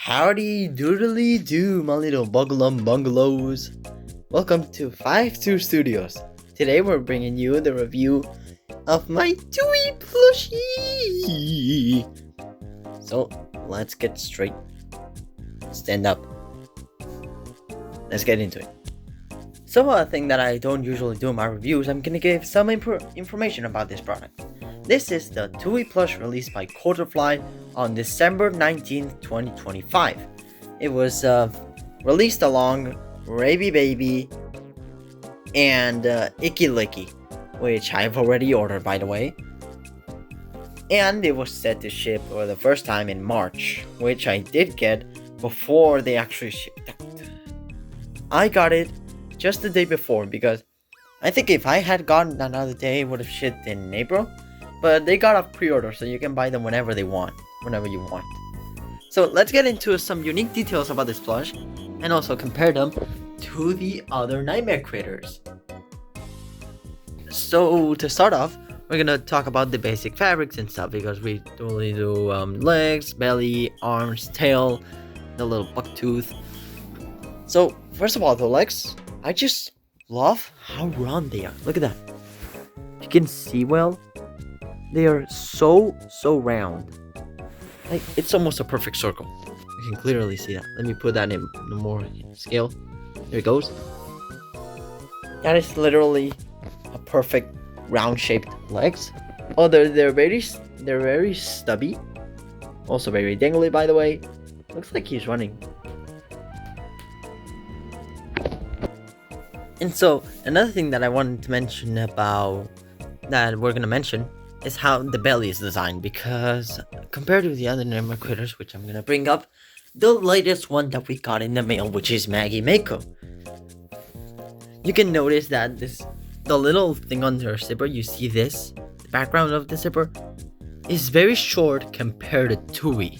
Howdy doodly do, my little bungalows. Welcome to 52 Studios. Today we're bringing you the review of my toullie plushie. So let's get straight. Stand up. Let's get into it. So a thing that I don't usually do in my reviews, I'm gonna give some information about this product. This is the toullie plush released by Quarterfly on December 19th, 2025. It was released along Raby Baby and Icky Licky, which I've already ordered, by the way. And it was set to ship for the first time in March, which I did get before they actually shipped out. I got it just the day before because I think if I had gotten another day, it would have shipped in April. But they got a pre-order, so you can buy them whenever you want. So let's get into some unique details about this plush, and also compare them to the other nightmare critters. So to start off, we're gonna talk about the basic fabrics and stuff, because we totally do legs, belly, arms, tail, the little buck tooth. So first of all, the legs, I just love how round they are. Look at that. You can see well. They are so round. Like, it's almost a perfect circle. You can clearly see that. Let me put that in more scale. There it goes. That is literally a perfect round-shaped legs. Oh, they're very stubby. Also very dangly, by the way. Looks like he's running. And so another thing that I wanted to mention about that we're gonna mention is how the belly is designed, because compared to the other nightmare critters, which I'm gonna bring up, the latest one that we got in the mail, which is Maggie Mako, you can notice that the little thing on her zipper, you see this, the background of the zipper, is very short compared to toullie.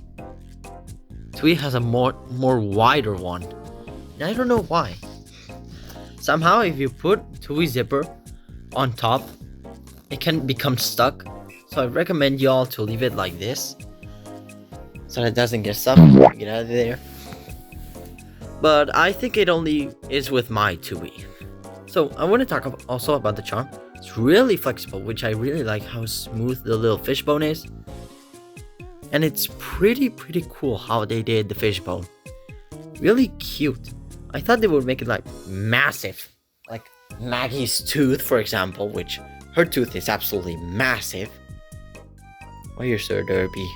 Toullie has a more wider one, and I don't know why. Somehow, if you put toullie zipper on top, it can become stuck. So I recommend y'all to leave it like this, so that it doesn't get stuck. Get out of there. But I think it only is with my toullie. So I want to talk also about the charm. It's really flexible, which I really like how smooth the little fishbone is. And it's pretty cool how they did the fishbone. Really cute. I thought they would make it like massive, like Maggie's tooth, for example, which her tooth is absolutely massive. Why you're so derpy?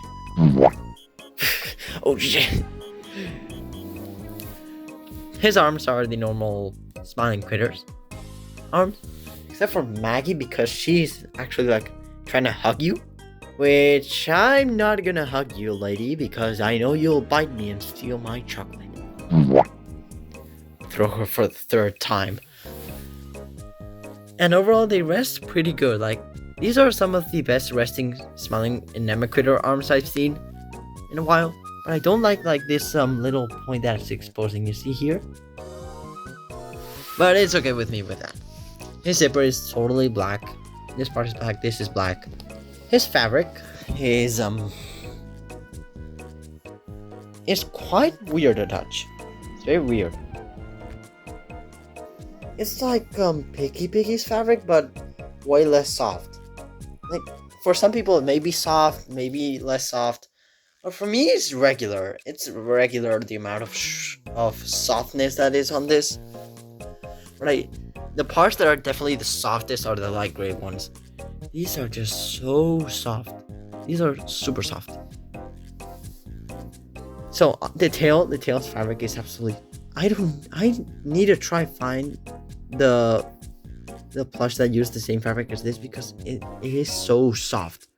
Oh shit. His arms are the normal smiling critters arms, except for Maggie, because she's actually like trying to hug you, which I'm not gonna hug you, lady, because I know you'll bite me and steal my chocolate. Throw her for the third time. And overall, they rest pretty good. Like, these are some of the best resting smiling nightmare critter arms I've seen in a while. But I don't like this little point that's exposing, you see here. But it's okay with me with that. His zipper is totally black. This part is black, this is black. His fabric is quite weird to touch. It's very weird. It's like Piggy's fabric, but way less soft. Like, for some people it may be soft, maybe less soft, but for me it's regular. It's regular, the amount of softness that is on this. Right, the parts that are definitely the softest are the light gray ones. These are just so soft. These are super soft. So the tail's fabric is absolutely. I need to try find the plush that used the same fabric as this, because it is so soft.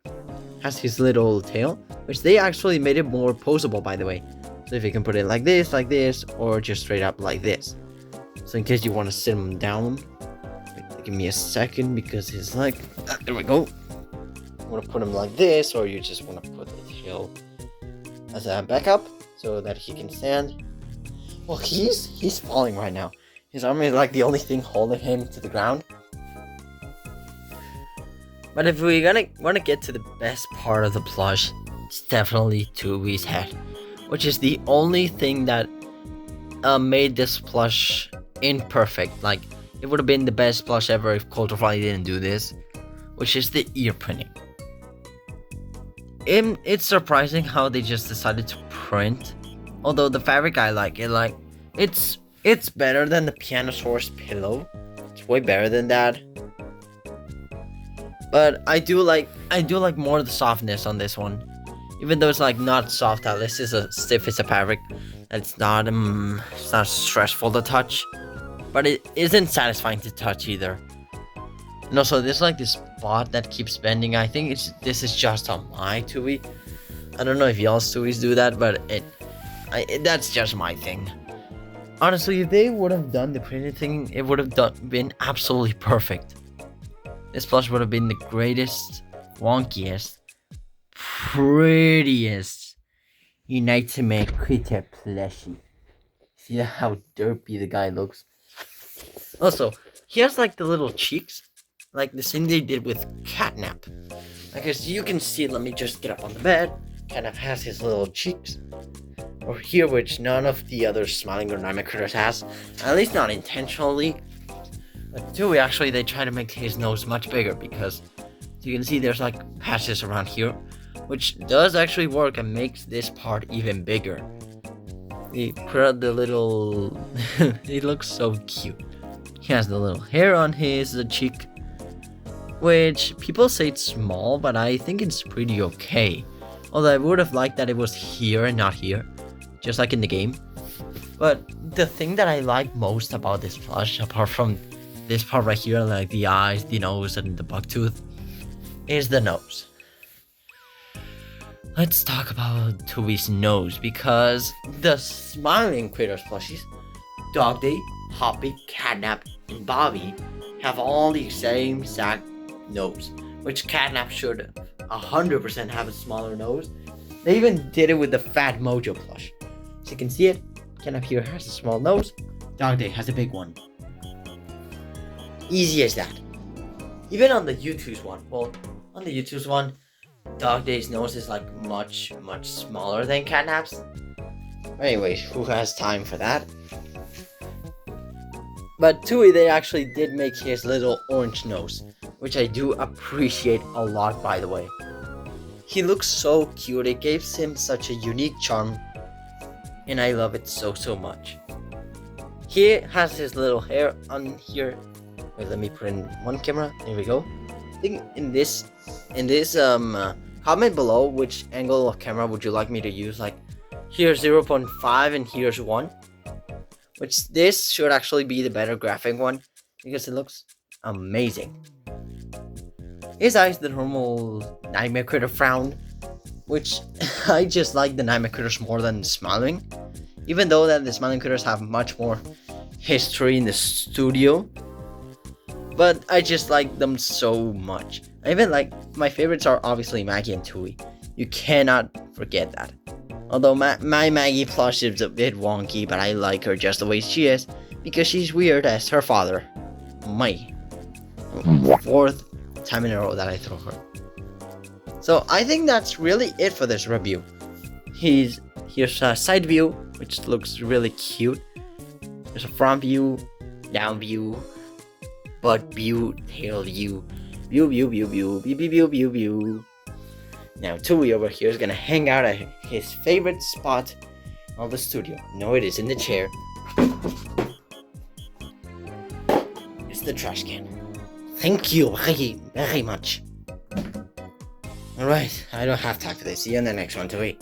Has his little tail, which they actually made it more poseable, by the way. So if you can put it like this, or just straight up like this. So in case you want to sit him down, give me a second, because his leg. There we go. You want to put him like this, or you just want to put the tail as a backup so that he can stand. Well, he's falling right now. His arm is like the only thing holding him to the ground. But if we're gonna want to get to the best part of the plush, it's definitely Toullie's head, which is the only thing that made this plush imperfect. Like, it would have been the best plush ever if Coulterfly didn't do this, which is the ear printing. It's surprising how they just decided to print. Although the fabric I like it, like it's better than the Pianosaurus pillow. It's way better than that. But I do like more of the softness on this one. Even though it's like not soft, at least it's as stiff as a fabric. It's not stressful to touch, but it isn't satisfying to touch either. And also there's like this spot that keeps bending. I think this is just on my toullie. I don't know if y'all's toullies do that, but that's just my thing. Honestly, if they would have done the printed thing, it would have been absolutely perfect. This plush would have been the greatest, wonkiest, prettiest Unite critter plushie. See how derpy the guy looks? Also, he has like the little cheeks, like the thing they did with Catnap. Like as you can see, let me just get up on the bed. Catnap has his little cheeks over here, which none of the other smiling or dynamic critters has, at least not intentionally. But Toullie, actually, they try to make his nose much bigger because you can see there's like patches around here, which does actually work and makes this part even bigger. He put out the little... he looks so cute. He has the little hair on his cheek, which people say it's small, but I think it's pretty okay. Although I would have liked that it was here and not here, just like in the game. But the thing that I like most about this plush, apart from this part right here, like the eyes, the nose, and the buck tooth, is the nose. Let's talk about Toullie's nose, because the smiling critters plushies, Dog Day, Hoppy, Catnap, and Bobby, have all the same exact nose, which Catnap should 100% have a smaller nose. They even did it with the Fat Mojo plush. So you can see it, Catnap here has a small nose, Dog Day has a big one. Easy as that. Even on the YouTube's one, Dog Day's nose is like much smaller than Catnap's. Anyways, who has time for that? But Toullie, they actually did make his little orange nose, which I do appreciate a lot, by the way. He looks so cute, it gives him such a unique charm, and I love it so much. He has his little hair on here. Wait, let me put in one camera. There we go. I think in this comment below which angle of camera would you like me to use. Like here's 0.5 and here's 1. Which this should actually be the better graphic one because it looks amazing. His eyes, the normal Nightmare Critter frown, which I just like the Nightmare Critters more than the Smiling. Even though that the Smiling Critters have much more history in the studio. But I just like them so much. I even like, my favorites are obviously Maggie and Toullie. You cannot forget that. Although my Maggie plush is a bit wonky, but I like her just the way she is, because she's weird as her father. My 4th time in a row that I throw her. So I think that's really it for this review. Here's a side view, which looks really cute. There's a front view, down view, butt view, tail view, view. Now Toullie over here is gonna hang out at his favorite spot of the studio. No, it is in the chair. It's the trash can. Thank you very much. Alright, I don't have time for this. See you in the next one, Toullie.